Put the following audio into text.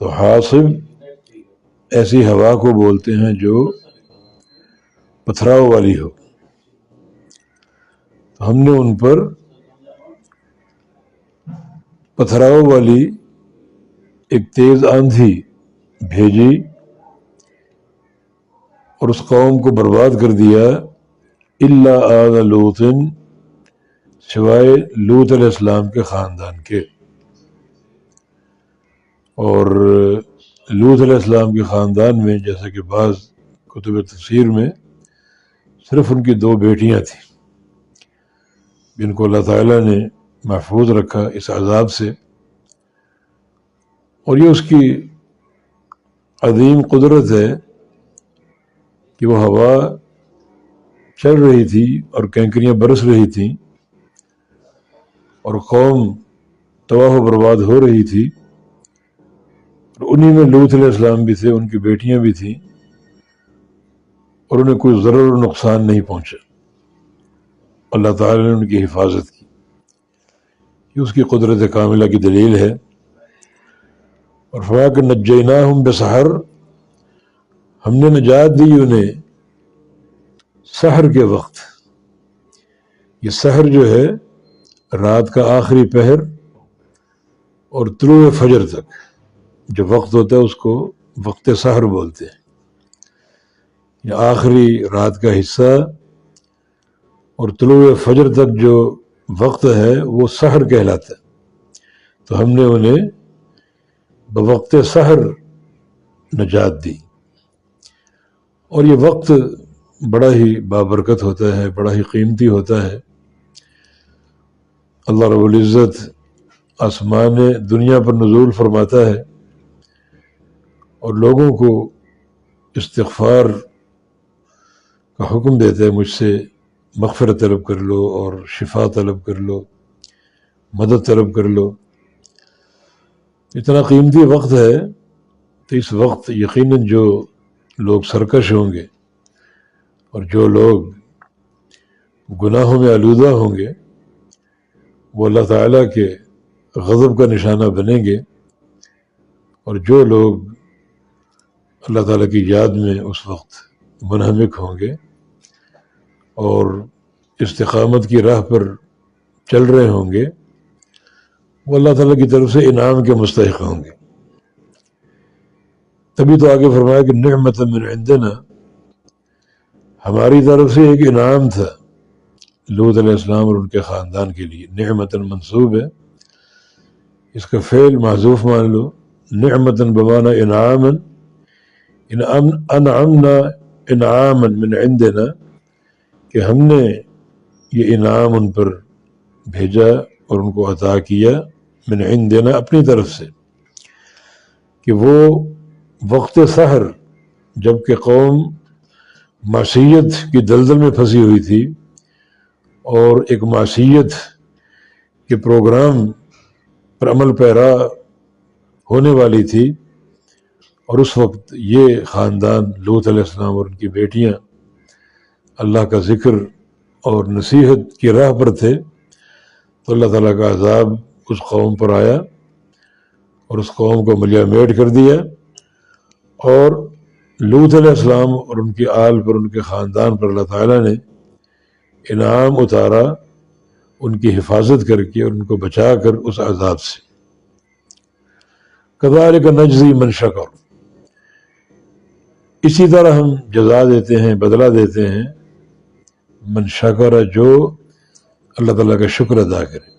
تو حاصب ایسی ہوا کو بولتے ہیں جو پتھراؤ والی ہو. تو ہم نے ان پر پتھراؤ والی ایک تیز آندھی بھیجی اور اس قوم کو برباد کر دیا. الا آل لوط، سوائے لوط علیہ السلام کے خاندان کے. اور لوط علیہ السلام کے خاندان میں جیسا کہ بعض کتب تفسیر میں صرف ان کی 2 بیٹیاں تھیں جن کو اللہ تعالیٰ نے محفوظ رکھا اس عذاب سے. اور یہ اس کی عظیم قدرت ہے کہ وہ ہوا چل رہی تھی اور کینکریاں برس رہی تھیں اور قوم تباہ و برباد ہو رہی تھی، اور انہی میں لوط علیہ السلام بھی تھے، ان کی بیٹیاں بھی تھیں، اور انہیں کوئی ضرر و نقصان نہیں پہنچا. اللہ تعالیٰ نے ان کی حفاظت کی. یہ اس کی قدرت کاملہ کی دلیل ہے. اور فرمایا کہ نجیناہم بسحر، ہم نے نجات دی انہیں سحر کے وقت. یہ سحر جو ہے رات کا آخری پہر اور طلوع فجر تک جو وقت ہوتا ہے اس کو وقت سحر بولتے ہیں. یہ آخری رات کا حصہ اور طلوع فجر تک جو وقت ہے وہ سحر کہلاتا ہے. تو ہم نے انہیں بوقت سحر نجات دی. اور یہ وقت بڑا ہی بابرکت ہوتا ہے، بڑا ہی قیمتی ہوتا ہے. اللہ رب العزت آسمان دنیا پر نزول فرماتا ہے اور لوگوں کو استغفار کا حکم دیتا ہے، مجھ سے مغفرت طلب کر لو اور شفا طلب کر لو، مدد طلب کر لو. اتنا قیمتی وقت ہے تو اس وقت یقیناً جو لوگ سرکش ہوں گے اور جو لوگ گناہوں میں آلودہ ہوں گے وہ اللہ تعالیٰ کے غضب کا نشانہ بنیں گے، اور جو لوگ اللہ تعالیٰ کی یاد میں اس وقت منہمک ہوں گے اور استقامت کی راہ پر چل رہے ہوں گے وہ اللہ تعالیٰ کی طرف سے انعام کے مستحق ہوں گے. تبھی تو آگے فرمایا کہ نعمت من عندنا، ہماری طرف سے ایک انعام تھا لوط علیہ السلام اور ان کے خاندان کے لیے. نعمت منصوب ہے، اس کا فعل محذوف مان لو. نعمت بمعنی انعاما، انعمنا انعاما من عندنا، کہ ہم نے یہ انعام ان پر بھیجا اور ان کو عطا کیا من عندنا اپنی طرف سے. کہ وہ وقت سحر جب کہ قوم معصیت کی دلدل میں پھنسی ہوئی تھی اور ایک معصیت کے پروگرام پر عمل پیرا ہونے والی تھی، اور اس وقت یہ خاندان لوط علیہ السلام اور ان کی بیٹیاں اللہ کا ذکر اور نصیحت کی راہ پر تھے، تو اللہ تعالیٰ کا عذاب اس قوم پر آیا اور اس قوم کو ملیا میٹ کر دیا. اور لوط علیہ السلام اور ان کی آل پر، ان کے خاندان پر اللہ تعالیٰ نے انعام اتارا ان کی حفاظت کر کے اور ان کو بچا کر اس عذاب سے. کذالک نجزی من شکر، اسی طرح ہم جزا دیتے ہیں، بدلہ دیتے ہیں من شکر، جو اللہ تعالیٰ کا شکر ادا کرے.